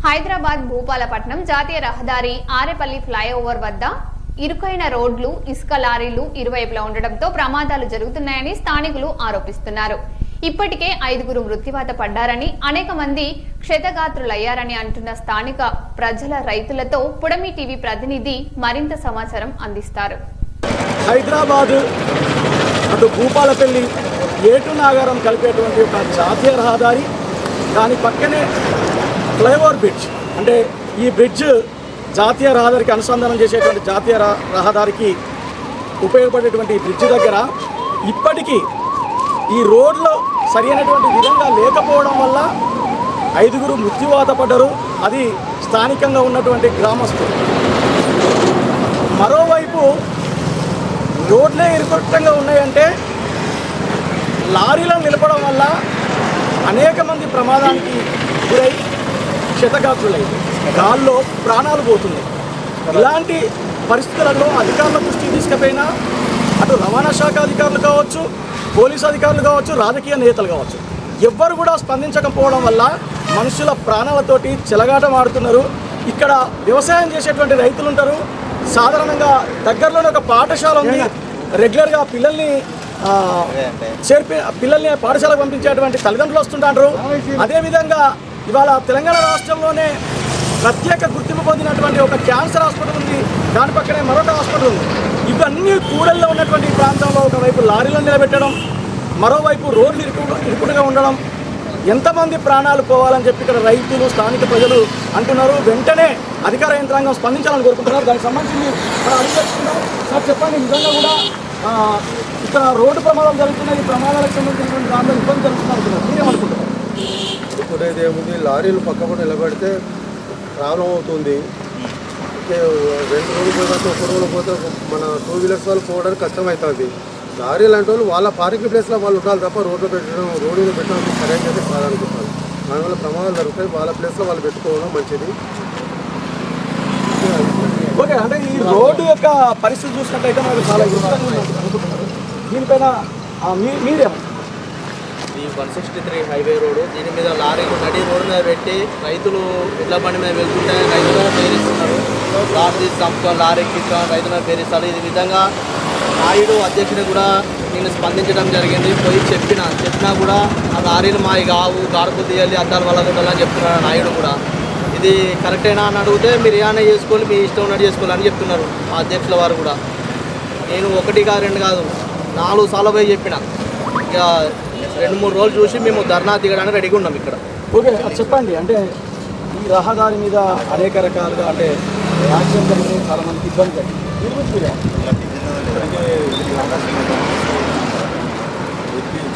హైదరాబాద్ భూపాలపట్నం జాతీయ రహదారి ఆరేపల్లి ఫ్లైఓవర్ వద్ద ఇరుకైన రోడ్లు, ఇసుక లారీలు ఇరువైపులా ఉండడంతో ప్రమాదాలు జరుగుతున్నాయని స్థానికులు ఆరోపిస్తున్నారు. ఇప్పటికే 5గురు మృత్యువాత పడ్డారని, అనేక మంది క్షతగాత్రులయ్యారని అంటున్న స్థానిక ప్రజల రైతులతో పుడమి టీవీ ప్రతినిధి మరింత సమాచారం అందిస్తారు. హైదరాబాద్ అటు భూపాలపల్లి ఏటు నాగారం కలిపేటువంటి ఒక జాతీయ రహదారి, దాని పక్కనే ఫ్లైఓవర్ బ్రిడ్జ్, అంటే ఈ బ్రిడ్జ్ జాతీయ రహదారికి అనుసంధానం చేసేటువంటి జాతీయ రహదారికి ఉపయోగపడేటువంటి ఈ బ్రిడ్జ్ దగ్గర ఇప్పటికీ ఈ రోడ్లో సరైనటువంటి విధంగా లేకపోవడం వల్ల 5గురు మృత్యువాత పడ్డారు. అది స్థానికంగా ఉన్నటువంటి గ్రామస్తులు. మరోవైపు రోడ్లే ఇరుకట్టంగా ఉన్నాయంటే లారీలను నిలపడం వల్ల అనేక మంది ప్రమాదానికి గురై క్షతగాత్రులై గాల్లో ప్రాణాలు పోతున్నాయి. ఇలాంటి పరిస్థితులలో అధికారుల దృష్టికి తీసుకుపోయినా అటు రవాణా శాఖ అధికారులు కావచ్చు, పోలీసు అధికారులు కావచ్చు, రాజకీయ నేతలు కావచ్చు, ఎవ్వరు కూడా స్పందించకపోవడం వల్ల మనుషుల ప్రాణాలతోటి చెలగాటం ఆడుతున్నారు. ఇక్కడ వ్యవసాయం చేసేటువంటి రైతులు ఉంటారు. సాధారణంగా దగ్గరలోనే ఒక పాఠశాల ఉంది. రెగ్యులర్గా పిల్లల్ని పాఠశాలకు పంపించేటువంటి తల్లిదండ్రులు వస్తుంటారు. అదేవిధంగా ఇవాళ తెలంగాణ రాష్ట్రంలోనే ప్రత్యేక గుర్తింపు పొందినటువంటి ఒక క్యాన్సర్ హాస్పిటల్ ఉంది. దాని పక్కనే మరొక హాస్పిటల్ ఉంది. ఇవన్నీ కూడల్లో ఉన్నటువంటి ప్రాంతంలో ఒకవైపు లారీలను నిలబెట్టడం, మరోవైపు రోడ్లు ఇరుకుడుగా ఉండడం, ఎంతమంది ప్రాణాలు పోవాలని చెప్పి ఇక్కడ రైతులు, స్థానిక ప్రజలు అంటున్నారు. వెంటనే అధికార యంత్రాంగం స్పందించాలని కోరుకుంటున్నారు. దానికి సంబంధించి మనం అడిగేస్తున్నాం. సార్ చెప్పండి, నిజంగా కూడా ఇక్కడ రోడ్డు ప్రమాదాలు జరుగుతున్నాయి. ఈ ప్రమాదాలకు సంబంధించినటువంటి దాంట్లో ఇబ్బంది జరుగుతున్నారు. మీరేమనుకుంటున్నారు? ఇప్పుడు ఏముంది, లారీలు పక్కకు నిలబెడితే ప్రాబ్లం అవుతుంది. 2 రోజులు పోతే 1 రోజులు పోతే మన 2 వీలర్స్ వాళ్ళు పోవడానికి కష్టమవుతుంది. లారీలు అంటే వాళ్ళ పార్కింగ్ ప్లేస్లో వాళ్ళు ఉండాలి తప్ప రోడ్లో పెట్టడం సరైన అయితే కాదనుకుంటారు. దానివల్ల ప్రమాదాలు జరుగుతాయి. వాళ్ళ ప్లేస్లో వాళ్ళు పెట్టుకోవడం మంచిది. ఓకే, అంటే ఈ రోడ్డు యొక్క పరిస్థితి చూసినట్టయితే మనకు చాలా ఇబ్బంది అనుకుంటున్నారు. దీనిపైన మీరేమో ఈ 163 హైవే రోడ్డు, దీని మీద లారీలు నడి రోడ్డు మీద పెట్టి రైతులు ఎడ్ల బండి మీద వెళ్తుంటే రైతుల మీద పేరిస్తున్నారు. లారీ సంస్థ లారీ ఎక్కించడం రైతుల మీద పేరిస్తారు. ఈ విధంగా నాయుడు అధ్యక్షుడు కూడా నేను స్పందించడం జరిగింది. పోయి చెప్పినా కూడా ఆ లారీలు మావి కావు, గాడుపు తీయాలి, అద్దాలు వల్ల కొట్టాలని చెప్తున్నారు నాయుడు కూడా. ఇది కరెక్టేనా అని అడిగితే మీరు ఏమైనా చేసుకోవాలి, మీ ఇష్టం ఉన్నట్టు చేసుకోవాలని చెప్తున్నారు ఆ అధ్యక్షుల వారు కూడా. నేను 1 కాదు 2 కాదు 4 సార్లు పోయి చెప్పిన. ఇక 2-3 రోజులు చూసి మేము ధర్నా దిగడానికి రెడీగా ఉన్నాం ఇక్కడ. ఓకే, చెప్పండి. అంటే ఈ రహదారి మీద అనేక రకాలుగా అంటే యాక్సిడెంట్ జరిగితే చాలా మందికి ఇబ్బంది జరిగింది.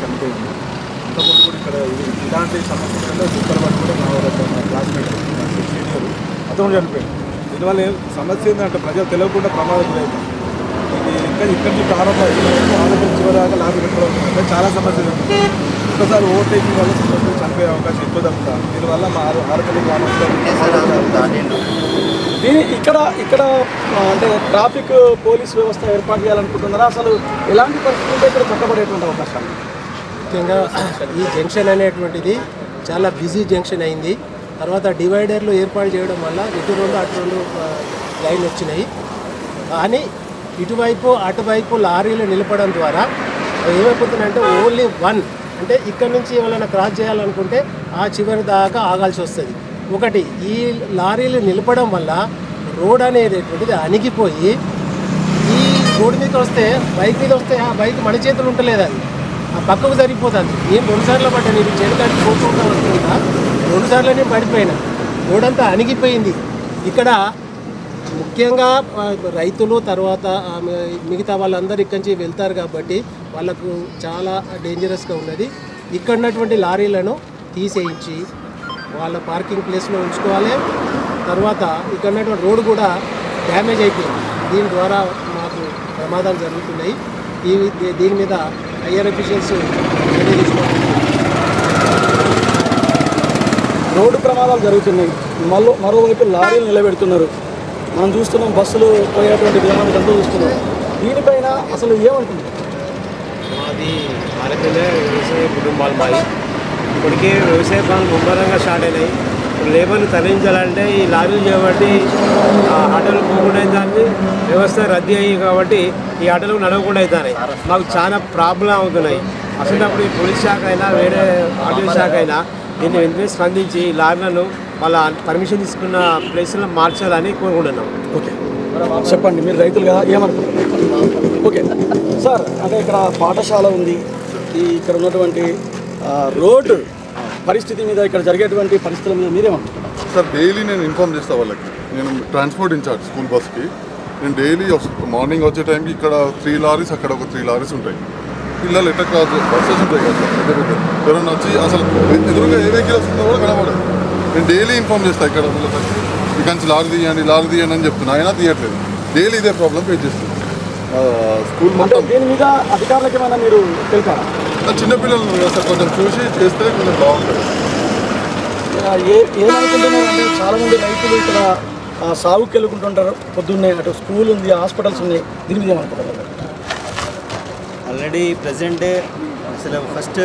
చనిపోయింది. అంతకుముందు కూడా ఇక్కడ ఇలాంటి సమస్యలలో దుఃఖపడి కూడా మా క్లాస్మేట్ సీనియర్ అతను చనిపోయింది. దీనివల్ల సమస్య ఏంటంటే ప్రజలు తెలియకుండా ప్రమాదం లేదు. ఇది ఇక్కడి నుంచి ప్రారంభం చివరిదాకా లాభ పెట్టుకోవడం చాలా సమస్యలు ఉంది. ఒకసారి ఓవర్టేకింగ్ వల్ల చనిపోయే అవకాశం ఎక్కువ తగ్గుతాం. దీనివల్ల మా ఆరపల్లి గ్రామంలో ఇక్కడ అంటే ట్రాఫిక్ పోలీస్ వ్యవస్థ ఏర్పాటు చేయాలనుకుంటున్నారా? అసలు ఎలాంటి పరిస్థితుల్లో ఇక్కడ చక్కబడేటువంటి అవకాశాలు? ముఖ్యంగా ఈ జంక్షన్ అనేటువంటిది చాలా బిజీ జంక్షన్ అయింది. తర్వాత డివైడర్లు ఏర్పాటు చేయడం వల్ల ఇటు 2 అటు 2 లైన్ వచ్చినాయి. కానీ ఇటువైపు అటువైపు లారీలు నిలపడం ద్వారా ఏమైపోతుందంటే ఓన్లీ 1, అంటే ఇక్కడ నుంచి ఎవరైనా క్రాస్ చేయాలనుకుంటే ఆ చివరి దాకా ఆగాల్సి వస్తుంది. ఒకటి, ఈ లారీలు నిలపడం వల్ల రోడ్ అనేటువంటిది అణిగిపోయి ఈ రోడ్డు మీద వస్తే బైక్ మీద వస్తే ఆ బైక్ మన చేతులు ఉంటలేదు, అది ఆ పక్కకు జరిగిపోతుంది. నేను 2 సార్లు పడ్డాను. నేను చెడుకాడికి పోకుండా వస్తుందా 2 సార్లు నేను పడిపోయినా. రోడ్ అంతా అణిగిపోయింది. ఇక్కడ ముఖ్యంగా రైతులు తర్వాత మిగతా వాళ్ళందరూ ఇక్కడి నుంచి వెళ్తారు కాబట్టి వాళ్ళకు చాలా డేంజరస్గా ఉన్నది. ఇక్కడ ఉన్నటువంటి లారీలను తీసేయించి వాళ్ళ పార్కింగ్ ప్లేస్లో ఉంచుకోవాలి. తర్వాత ఇక్కడ ఉన్నటువంటి రోడ్డు కూడా డ్యామేజ్ అయిపోయింది. దీని ద్వారా మాకు ప్రమాదాలు జరుగుతున్నాయి. దీని మీద హయ్యర్ అఫీషియల్స్ చర్య తీసుకోవాలి. రోడ్డు ప్రమాదాలు జరుగుతున్నాయి, మరోవైపు లారీలు నిలబెడుతున్నారు. మనం చూస్తున్నాం, బస్సులు పోయేటువంటి విధానం అంతా చూస్తున్నాం. దీనిపైన అసలు ఏమంటుంది? మాది ఆరేపల్లి వ్యవసాయ కుటుంబాలు మాది. ఇప్పటికే వ్యవసాయ పనులు ముమ్మరంగా స్టార్ట్ అయినాయి. లేబర్ని తరలించాలంటే ఈ లారీలు చేయబట్టి ఆటోలు పోకుండా అవుతుంది, వ్యవస్థ రద్దీ అయ్యి కాబట్టి ఈ ఆటోలు నడవకుండా అవుతున్నాయి. మాకు చాలా ప్రాబ్లం అవుతున్నాయి. అసలు ఈ పోలీస్ శాఖ అయినా వేరే ఆటో శాఖ అయినా దీన్ని వెంటనే స్పందించి లారీలను వాళ్ళ పర్మిషన్ తీసుకున్న ప్లేస్లో మార్చాలని కోరుకుంటున్నాం. ఓకే, చెప్పండి, మీరు రైతులుగా ఏమనుకుంటున్నారు? ఓకే సార్, అంటే ఇక్కడ పాఠశాల ఉంది, ఇక్కడ ఉన్నటువంటి రోడ్డు పరిస్థితి మీద, ఇక్కడ జరిగేటువంటి పరిస్థితుల మీద మీరేమంటారు? సార్ డైలీ నేను ఇన్ఫార్మ్ చేస్తాను వాళ్ళకి. నేను ట్రాన్స్పోర్ట్ ఇన్ఛార్జ్ స్కూల్ బస్కి. నేను డైలీ మార్నింగ్ వచ్చే టైంకి ఇక్కడ 3 లారీస్ అక్కడ ఒక 3 లారీస్ ఉంటాయి. పిల్లలు ఎట్లా క్రాస్ బస్సెస్ ఉంటాయి కదా సార్, పెద్ద పెద్ద ఎవరైనా వచ్చి అసలు ఎదురుగా ఏ వెహికల్ వస్తుందో కూడా కనబడదు. నేను డైలీ ఇన్ఫార్మ్ చేస్తాను ఇక్కడ పిల్లలకి, ఇక్కడి నుంచి లారీ తీయండి అని చెప్తున్నా, అయినా తీయట్లేదు. డైలీ ఇదే ప్రాబ్లం ఫేస్ చేస్తుంది స్కూల్ మొత్తం. దీని మీద అధికారులకి ఏమైనా మీరు తెలిపారా? చిన్నపిల్లలు సార్ కొంచెం చూసి చేస్తే కొంచెం బాగుంటుంది. ఏమనుకుంటున్నారు అంటే చాలామంది రైతులు ఇక్కడ సాగుకి వెళ్ళుకుంటుంటారు, పొద్దున్నే అటు స్కూల్ ఉంది, హాస్పిటల్స్ ఉన్నాయి, దీని మీద ఏమనుకుంటున్నారు? ఆల్రెడీ ప్రజెంట్ అసలు ఫస్ట్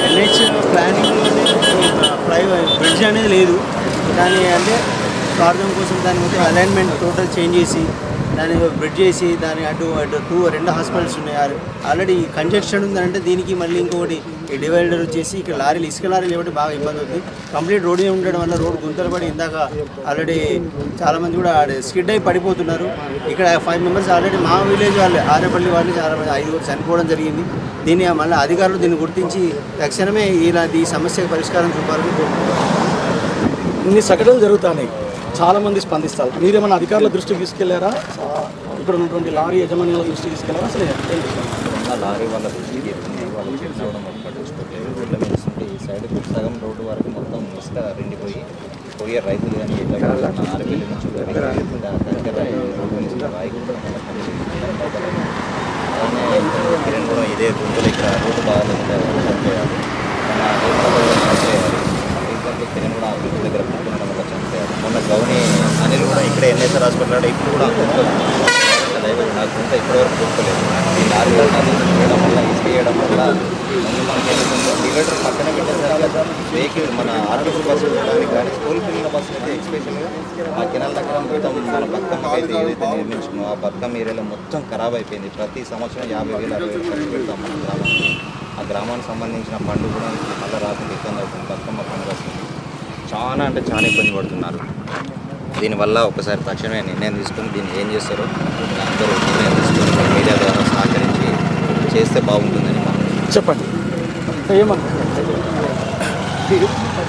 ఎన్హెచ్ ప్లానింగ్లోనే బ్రిడ్జ్ అనేది లేదు. కానీ అంటే ప్రాబ్లం కోసం దాని మొత్తం అలైన్మెంట్ టోటల్ చేంజ్ చేసి దాన్ని బ్రిడ్జ్ చేసి దాని అటు 2 హాస్పిటల్స్ ఉన్నాయి. ఆల్రెడీ కంజెక్షన్ ఉందంటే దీనికి మళ్ళీ ఇంకొకటి ఈ డివైడర్ వచ్చేసి ఇక్కడ లారీలు ఇసుక లారీలు ఇవ్వడం బాగా ఇబ్బంది అవుతుంది. కంప్లీట్ రోడ్ ఉండడం వల్ల రోడ్ గుంతలు పడి ఇందాక ఆల్రెడీ చాలామంది కూడా స్కిడ్ అయి పడిపోతున్నారు. ఇక్కడ 5 మెంబర్స్ ఆల్రెడీ మా విలేజ్ వాళ్ళు ఆరేపల్లి వాళ్ళు చాలామంది 5 చనిపోవడం జరిగింది. దీన్ని మళ్ళీ అధికారులు దీన్ని గుర్తించి తక్షణమే ఈ సమస్యకు పరిష్కారం చూపాలని కోరుకుంటున్నారు. ఇన్ని సంఘటనలు జరుగుతున్నాయి, చాలామంది స్పందిస్తారు. మీరేమన్నా అధికారుల దృష్టికి తీసుకెళ్లారా? ఇక్కడ ఉన్నటువంటి లారీ యజమానుల దృష్టికి తీసుకెళ్లారా? అసలు లారీ వాళ్ళ దృష్టికి వాళ్ళు చూసుకోవడం పట్టించుకోలేదు. రోడ్ల మీద ఈ సైడ్ సగం రోడ్డు వరకు మొత్తం ఇసుక రెండిపోయి పోయే రైతులు కానీ ఇట్లా ఆరపల్లి నుంచి దగ్గర రోడ్డు నుంచి రాయకుండా అలానే కిరణ్ కూడా ఇదే గుంపులు ఇక్కడ రోడ్డు బాగాలేదు చనిపోయారు. రీసెంట్లీ కిరణ్ కూడా అభివృద్ధి దగ్గర పుట్టుకోవడం వల్ల చనిపోయారు. మొన్న గౌని అనిల్ కూడా ఇక్కడ ఎన్ఎస్ఆర్ హాస్పిటల్ ఇప్పుడు కూడా నాకు కొంత ఇప్పటివరకు పుట్టుకోలేదు. ఈ లారీ చేయడం వల్ల ఇసుక చేయడం వల్ల మనకి డివైడర్ పక్కన పెట్టేసరికి వెహికల్ మన ఆర్టీసీ బస్సులు ఉండడానికి కానీ స్కూల్ పిల్లల బస్సులు అయితే ఎక్స్పెషల్గా ఆ కెనాల్ దగ్గర మొత్తం మన బతుకమ్మ అయితే ఏదైతే నిర్మించుకున్నాం ఆ బతుకమ్మ ఏరియాలో మొత్తం ఖరాబ్ అయిపోయింది. ప్రతి సంవత్సరం 50,000 60,000 ఖర్చు పెడతాం మన గ్రామానికి. ఆ గ్రామానికి సంబంధించిన పండు కూడా మళ్ళీ రాకుండా ఇబ్బంది అవుతుంది. బతుకమ్మ పండుగ వస్తుంది, చాలా అంటే చాలా ఇబ్బంది పడుతున్నారు. దీనివల్ల ఒకసారి తక్షణమే నిర్ణయం తీసుకొని దీన్ని ఏం చేస్తారో అందరూ నిర్ణయం తీసుకొని మీడియా ద్వారా సహకరించి చేస్తే బాగుంటుందని చెప్పండి.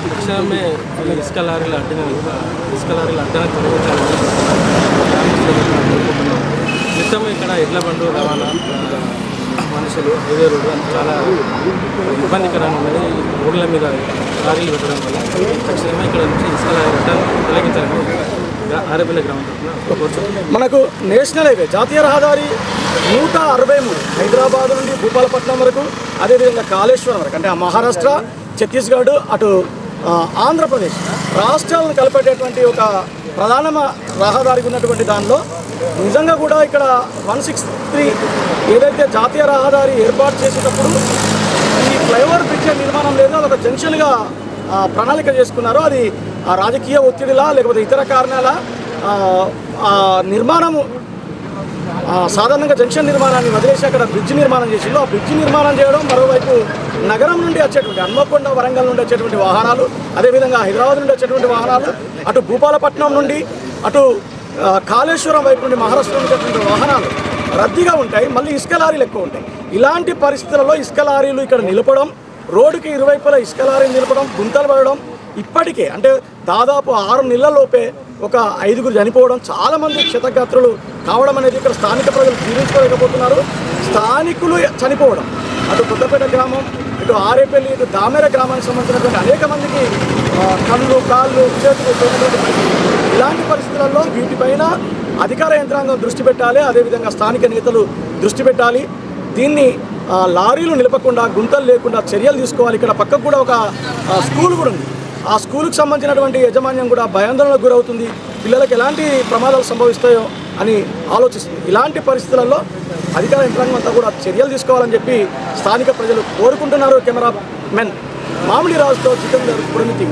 తక్షణమే ఇసుక లారీల అడ్డన తొలగించాలని నిత్యం ఇక్కడ ఎడ్ల బండ్లు రవాణా మనుషులు హైవే రోడ్డు చాలా ఇబ్బందికరంగా ఉన్నది. రోడ్ల మీద లారీలు పెట్టడం వల్ల తక్షణమే ఇక్కడ నుంచి ఇసుక లారీ అడ్డాన్ని తొలగించాలని ఆరేపల్లి గ్రామం తరఫున మనకు నేషనల్ హైవే జాతీయ రహదారి 163 హైదరాబాద్ నుండి భూపాలపట్నం వరకు, అదేవిధంగా కాళేశ్వరం వరకు, అంటే మహారాష్ట్ర, ఛత్తీస్గఢ్, అటు ఆంధ్రప్రదేశ్ రాష్ట్రాలను కలిపేటటువంటి ఒక ప్రధాన రహదారికి ఉన్నటువంటి దానిలో నిజంగా కూడా ఇక్కడ 163 ఏదైతే జాతీయ రహదారి ఏర్పాటు చేసేటప్పుడు ఈ ఫ్లైఓవర్ బ్రిడ్జ్ నిర్మాణం లేదు, అదొక జంక్షన్గా ప్రణాళిక చేసుకున్నారు. అది రాజకీయ ఒత్తిడిలా లేకపోతే ఇతర కారణాల నిర్మాణము సాధారణంగా జంక్షన్ నిర్మాణాన్ని వదిలేసి అక్కడ బ్రిడ్జ్ నిర్మాణం చేసిందో, ఆ బ్రిడ్జ్ నిర్మాణం చేయడం, మరోవైపు నగరం నుండి వచ్చేటువంటి హన్మకొండ, వరంగల్ నుండి వచ్చేటువంటి వాహనాలు, అదేవిధంగా హైదరాబాద్ నుండి వచ్చేటువంటి వాహనాలు, అటు భూపాలపట్నం నుండి అటు కాళేశ్వరం వైపు నుండి మహారాష్ట్ర నుండి వచ్చేటువంటి వాహనాలు రద్దీగా ఉంటాయి. మళ్ళీ ఇసుక లారీలు ఎక్కువ ఉంటాయి. ఇలాంటి పరిస్థితులలో ఇసుక లారీలు ఇక్కడ నిలపడం, రోడ్డుకి ఇరువైపులా ఇసుక లారీలు నిలపడం, గుంతలు పడడం, ఇప్పటికే అంటే దాదాపు 6 నెలల్లోపే ఒక 5గురు చనిపోవడం, చాలామంది క్షతగాత్రులు కావడం అనేది ఇక్కడ స్థానిక ప్రజలు జీర్ణించుకోలేకపోతున్నారు. స్థానికులు చనిపోవడం, అటు కొత్తపేట గ్రామం, ఇటు ఆరేపల్లి, ఇటు దామెర గ్రామానికి సంబంధించినటువంటి అనేక మందికి కళ్ళు, కాళ్ళు, చేతులు పోయినటువంటి పరిస్థితి. ఇలాంటి పరిస్థితులలో వీటిపైన అధికార యంత్రాంగం దృష్టి పెట్టాలి, అదేవిధంగా స్థానిక నేతలు దృష్టి పెట్టాలి. దీన్ని లారీలు నిలపకుండా, గుంతలు లేకుండా చర్యలు తీసుకోవాలి. ఇక్కడ పక్కకు కూడా ఒక స్కూల్ కూడా ఉంది. ఆ స్కూల్కి సంబంధించినటువంటి యాజమాన్యం కూడా భయాందోళనకు గురవుతుంది. పిల్లలకు ఎలాంటి ప్రమాదాలు సంభవిస్తాయో అని ఆలోచిస్తుంది. ఇలాంటి పరిస్థితులలో అధికార యంత్రాంగం అంతా కూడా చర్యలు తీసుకోవాలని చెప్పి స్థానిక ప్రజలు కోరుకుంటున్నారు. కెమెరా మెన్ మామిడి రాజుతో జితేందర్, పురమితి.